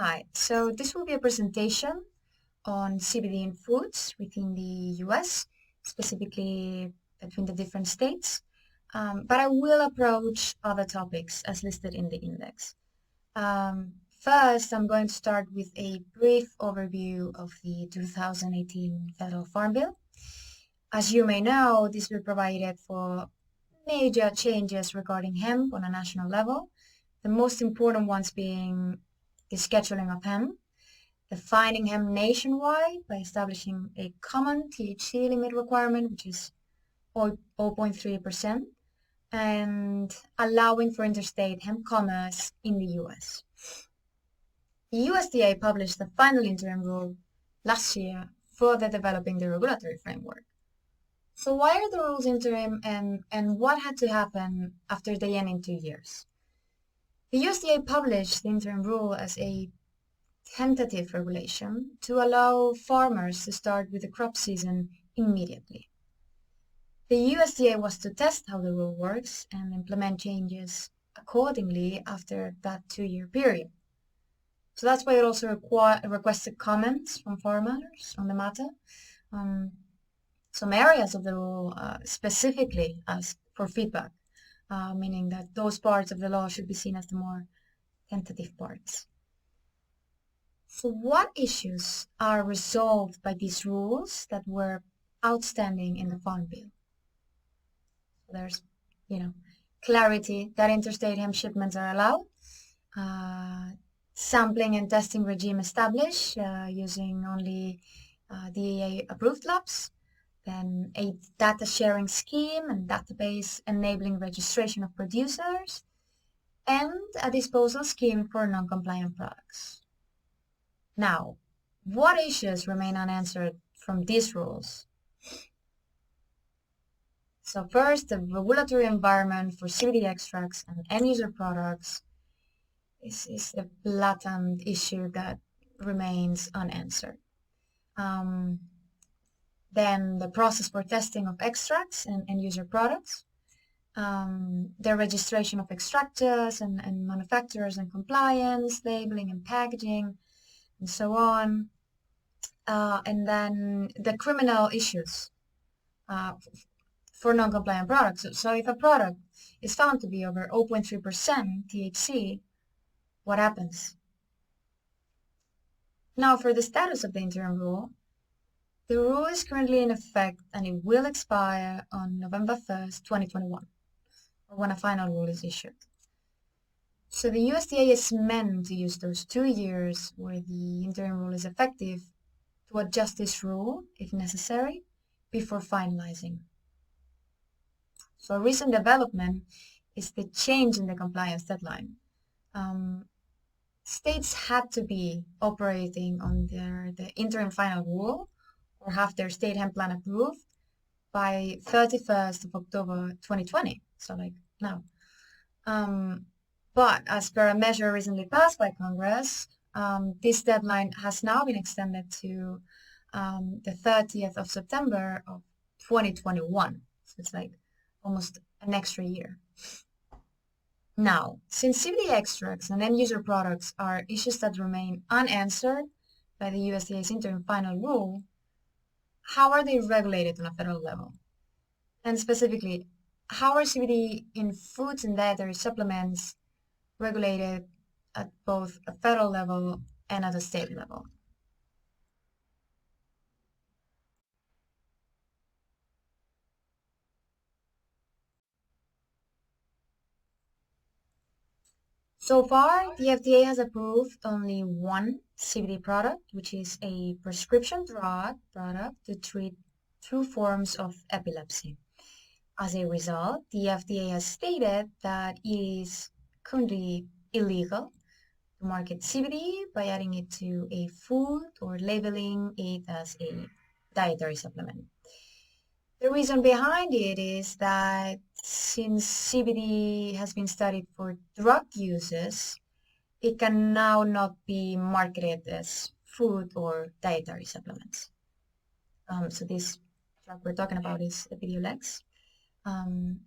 Hi, so this will be a presentation on CBD in foods within the US, specifically between the different states. But I will approach other topics as listed in the index. First, I'm going to start with a brief overview of the 2018 Federal Farm Bill. As you may know, this bill provided for major changes regarding hemp on a national level, the most important ones being the scheduling of hemp, defining hemp nationwide by establishing a common THC limit requirement, which is 0.3%, and allowing for interstate hemp commerce in the US. The USDA published the final interim rule last year, further developing the regulatory framework. So why are the rules interim and what had to happen after they end in 2 years? The USDA published the interim rule as a tentative regulation to allow farmers to start with the crop season immediately. The USDA was to test how the rule works and implement changes accordingly after that 2-year period. So that's why it also requested comments from farmers on the matter. Some areas of the rule specifically asked for feedback, meaning that those parts of the law should be seen as the more tentative parts. So what issues are resolved by these rules that were outstanding in the Farm Bill? So there's, clarity that interstate hemp shipments are allowed, sampling and testing regime established using only DEA-approved labs, then a data sharing scheme and database enabling registration of producers, and a disposal scheme for non-compliant products. Now, what issues remain unanswered from these rules? So first, the regulatory environment for CBD extracts and end-user products is a blatant issue that remains unanswered. Then the process for testing of extracts and end-user products, the registration of extractors and manufacturers and compliance, labeling and packaging, and so on. And then the criminal issues for non-compliant products. So if a product is found to be over 0.3% THC, what happens? Now, for the status of the interim rule, the rule is currently in effect and it will expire on November 1st, 2021, or when a final rule is issued. So the USDA is meant to use those 2 years where the interim rule is effective to adjust this rule, if necessary, before finalizing. So a recent development is the change in the compliance deadline. States had to be operating under the interim final rule or have their state hemp plan approved by 31st of October 2020, so like now. But as per a measure recently passed by Congress, this deadline has now been extended to the 30th of September of 2021. So it's like almost an extra year. Now, since CBD extracts and end-user products are issues that remain unanswered by the USDA's interim final rule, how are they regulated on a federal level? And specifically, how are CBD in foods and dietary supplements regulated at both a federal level and at a state level? So far, the FDA has approved only one CBD product, which is a prescription drug product to treat 2 forms of epilepsy. As a result, the FDA has stated that it is currently illegal to market CBD by adding it to a food or labeling it as a dietary supplement. The reason behind it is that since CBD has been studied for drug uses, it can now not be marketed as food or dietary supplements. So this drug we're talking about is Epidiolex.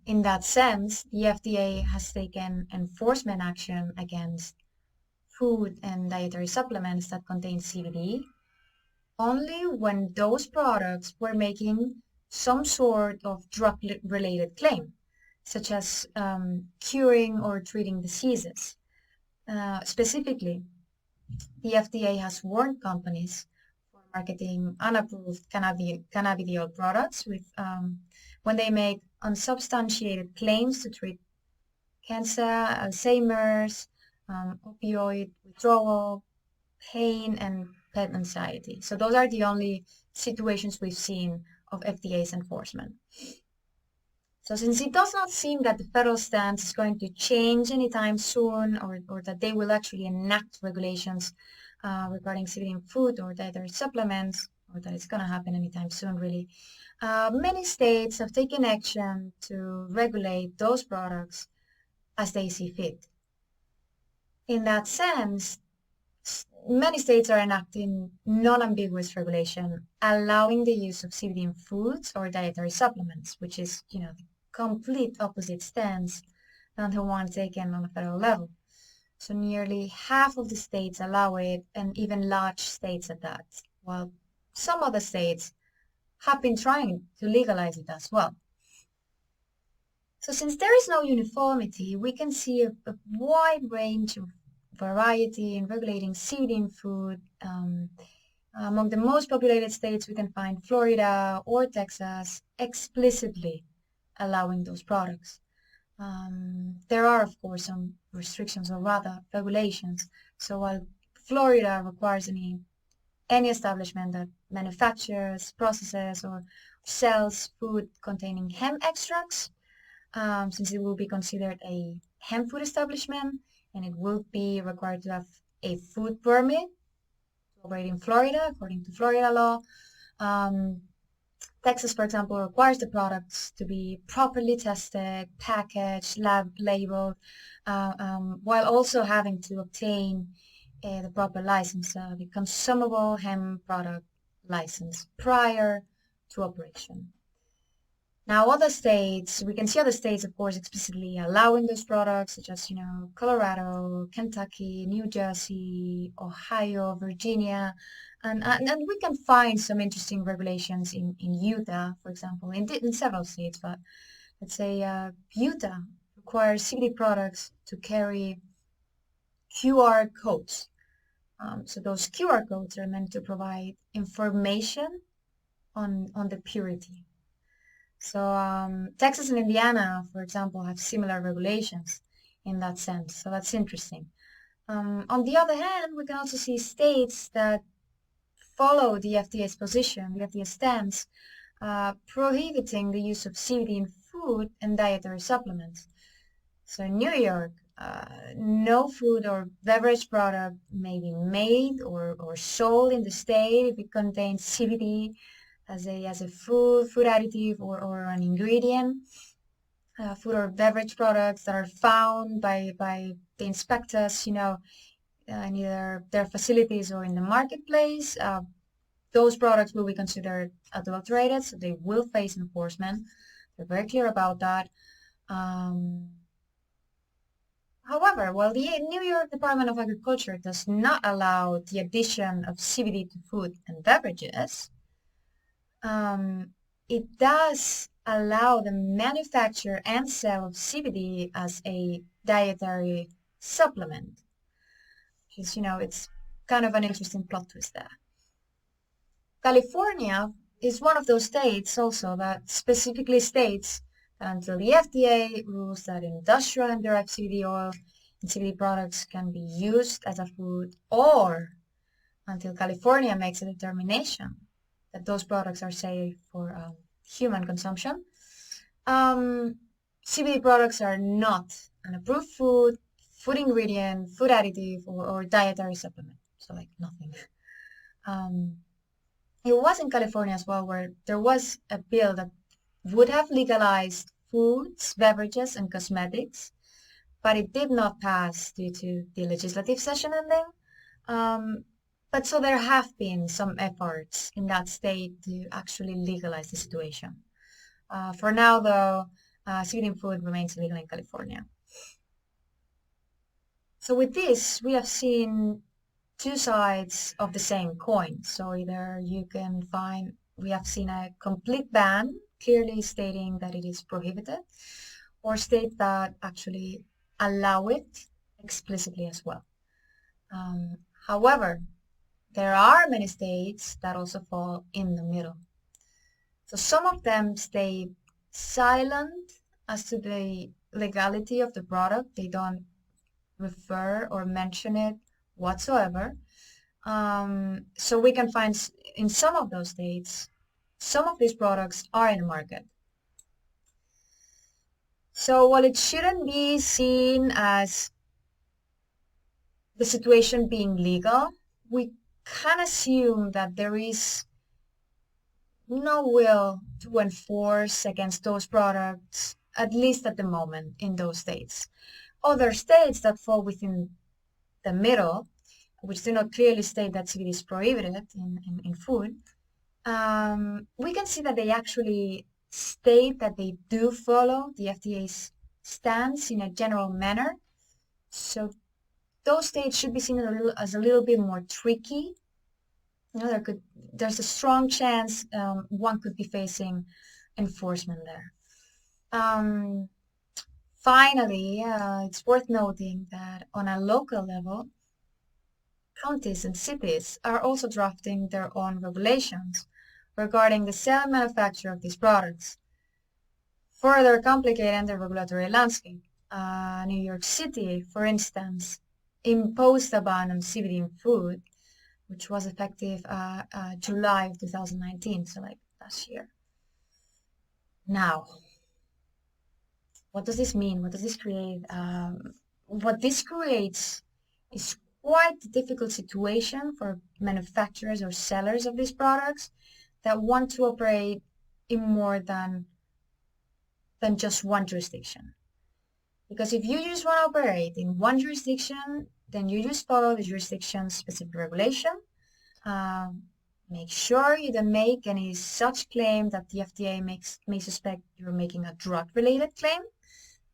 In that sense, the FDA has taken enforcement action against food and dietary supplements that contain CBD only when those products were making some sort of drug-related claim, such as curing or treating diseases. Specifically, the FDA has warned companies for marketing unapproved cannabidiol products when they make unsubstantiated claims to treat cancer, Alzheimer's, opioid withdrawal, pain, and pet anxiety. So those are the only situations we've seen of FDA's enforcement. So since it does not seem that the federal stance is going to change anytime soon, or that they will actually enact regulations regarding CBD in food or dietary supplements, or that it's going to happen anytime soon, really, many states have taken action to regulate those products as they see fit. In that sense, many states are enacting non-ambiguous regulation, allowing the use of CBD in foods or dietary supplements, which is, the complete opposite stance than the one taken on a federal level. So nearly half of the states allow it, and even large states at that, while some other states have been trying to legalize it as well. So since there is no uniformity, we can see a wide range of variety in regulating CBD in food. Among the most populated states, we can find Florida or Texas explicitly allowing those products. There are, of course, some restrictions or rather regulations. So while Florida requires any establishment that manufactures, processes, or sells food containing hemp extracts, since it will be considered a hemp food establishment, and it will be required to have a food permit to operate in Florida according to Florida law. Texas, for example, requires the products to be properly tested, packaged, labeled, while also having to obtain the proper license, the consumable hemp product license, prior to operation. Now, other states, we can see other states, of course, explicitly allowing those products, such as, Colorado, Kentucky, New Jersey, Ohio, Virginia, and we can find some interesting regulations in Utah, for example, in several states, but let's say Utah requires CBD products to carry QR codes. So those QR codes are meant to provide information on the purity. So Texas and Indiana, for example, have similar regulations in that sense. So that's interesting. On the other hand, we can also see states that follow the FDA's position, the FDA's stance, prohibiting the use of CBD in food and dietary supplements. So in New York, no food or beverage product may be made or sold in the state if it contains CBD as a food additive or an ingredient. Food or beverage products that are found by the inspectors, in either their facilities or in the marketplace, those products will be considered adulterated, so they will face enforcement. They're very clear about that. However, while the New York Department of Agriculture does not allow the addition of CBD to food and beverages, it does allow the manufacture and sale of CBD as a dietary supplement. Because, it's kind of an interesting plot twist there. California is one of those states also that specifically states that until the FDA rules that industrial and derived CBD oil and CBD products can be used as a food, or until California makes a determination that those products are safe for human consumption, CBD products are not an approved food ingredient, food additive, or dietary supplement. So like nothing. It was in California as well where there was a bill that would have legalized foods, beverages, and cosmetics, but it did not pass due to the legislative session ending. But so there have been some efforts in that state to actually legalize the situation. For now, though, CBD in food remains illegal in California. So with this, we have seen two sides of the same coin. So either you can find, we have seen a complete ban, clearly stating that it is prohibited, or states that actually allow it explicitly as well. However, there are many states that also fall in the middle. So some of them stay silent as to the legality of the product. They don't refer or mention it whatsoever. So we can find in some of those states, some of these products are in the market. So while it shouldn't be seen as the situation being legal, we can assume that there is no will to enforce against those products, at least at the moment in those states. Other states that fall within the middle, which do not clearly state that CBD is prohibited in food, we can see that they actually state that they do follow the FDA's stance in a general manner. So those states should be seen as a little bit more tricky. There's a strong chance one could be facing enforcement there. Finally, it's worth noting that on a local level, counties and cities are also drafting their own regulations regarding the sale and manufacture of these products, further complicating the regulatory landscape. New York City, for instance, imposed a ban on CBD in food, which was effective July of 2019, so like last year. Now, what does this mean? What does this create? What this creates is quite a difficult situation for manufacturers or sellers of these products that want to operate in more than just one jurisdiction. Because if you just want to operate in one jurisdiction, then you just follow the jurisdiction's specific regulation. Make sure you don't make any such claim that the FDA may suspect you're making a drug-related claim,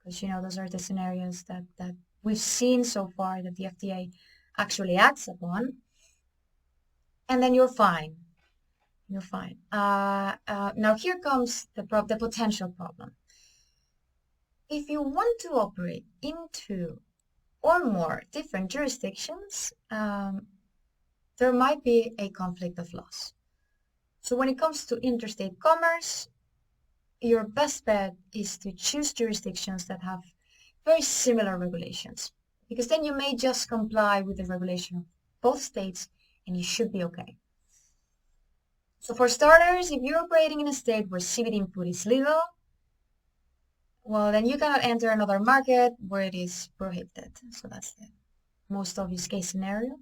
because those are the scenarios that we've seen so far that the FDA actually acts upon, and then you're fine. You're fine. Now here comes the potential problem. If you want to operate in two or more different jurisdictions, there might be a conflict of laws. So when it comes to interstate commerce, your best bet is to choose jurisdictions that have very similar regulations, because then you may just comply with the regulation of both states and you should be okay. So for starters, if you're operating in a state where CBD in food is legal, well, then you cannot enter another market where it is prohibited. So that's the most obvious case scenario.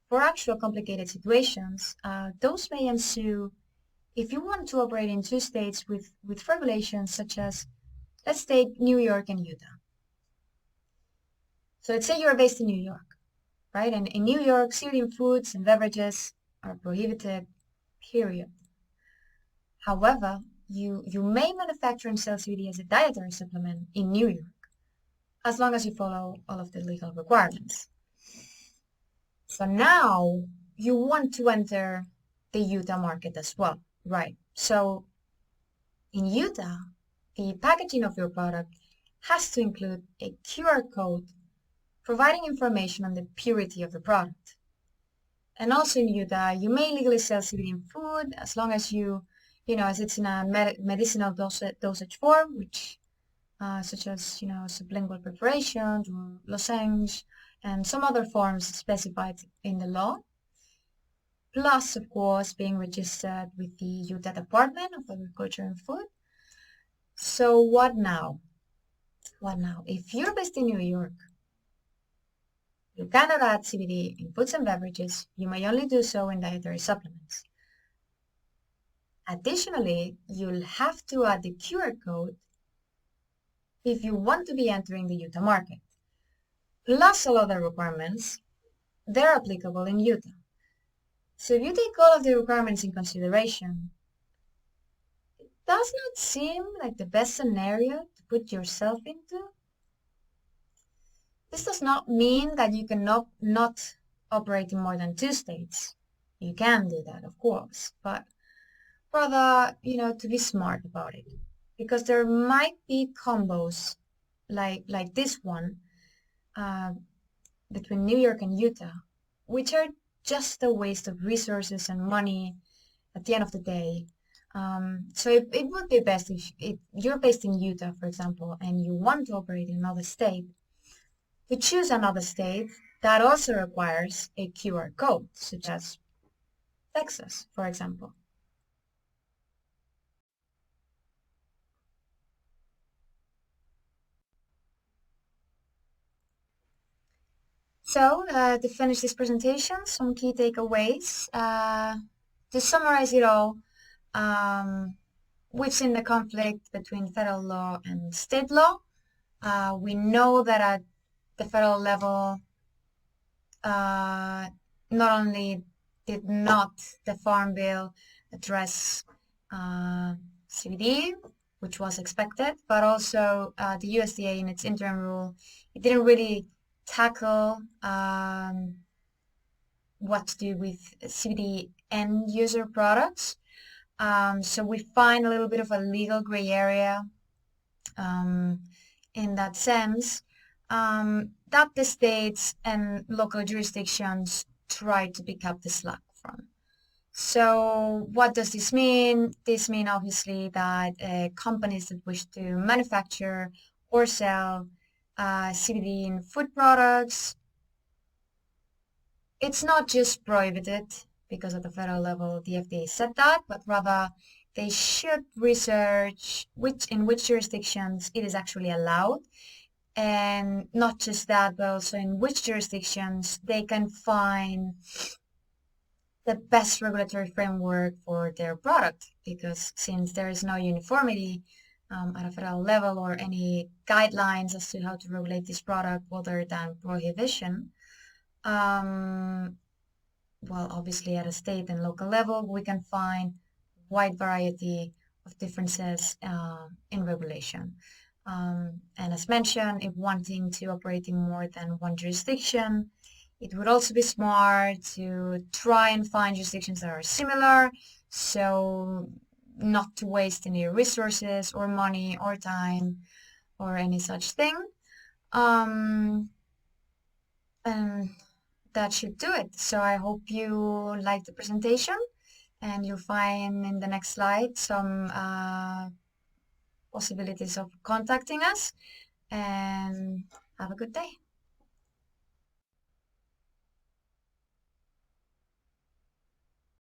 For actual complicated situations, those may ensue if you want to operate in two states with regulations such as, let's take New York and Utah. So let's say you're based in New York, right? And in New York, certain foods and beverages are prohibited, period. However, you may manufacture and sell CBD as a dietary supplement in New York, as long as you follow all of the legal requirements. So now you want to enter the Utah market as well, right? So in Utah, the packaging of your product has to include a QR code providing information on the purity of the product. And also in Utah, you may legally sell CBD in food as long as as it's in a medicinal dosage form, which such as sublingual preparation, or lozenge, and some other forms specified in the law. Plus, of course, being registered with the Utah Department of Agriculture and Food. So what now? What now? If you're based in New York, you cannot add CBD in foods and beverages. You may only do so in dietary supplements. Additionally, you'll have to add the QR code if you want to be entering the Utah market. Plus all other requirements, they're applicable in Utah. So if you take all of the requirements in consideration, it does not seem like the best scenario to put yourself into. This does not mean that you cannot not operate in more than 2 states. You can do that, of course, but rather, to be smart about it. Because there might be combos like this one uh, between New York and Utah, which are just a waste of resources and money at the end of the day. So it would be best if you're based in Utah, for example, and you want to operate in another state, to choose another state that also requires a QR code, such as Texas, for example. So, to finish this presentation, some key takeaways. To summarize it all, um, we've seen the conflict between federal law and state law. We know that at the federal level, uh, not only did not the Farm Bill address CBD, which was expected, but also the USDA in its interim rule, it didn't really tackle what to do with CBD end user products. So we find a little bit of a legal gray area um, in that sense, that the states and local jurisdictions try to pick up the slack from. So what does this mean? This means obviously that companies that wish to manufacture or sell CBD in food products, it's not just prohibited because at the federal level the FDA said that, but rather they should research in which jurisdictions it is actually allowed, and not just that, but also in which jurisdictions they can find the best regulatory framework for their product. Because since there is no uniformity at a federal level or any guidelines as to how to regulate this product other than prohibition, um, well, obviously at a state and local level, we can find wide variety of differences in regulation. And as mentioned, if wanting to operate in more than one jurisdiction, it would also be smart to try and find jurisdictions that are similar, so not to waste any resources or money or time or any such thing. Um, and that should do it. So I hope you like the presentation, and you'll find in the next slide some possibilities of contacting us, and have a good day.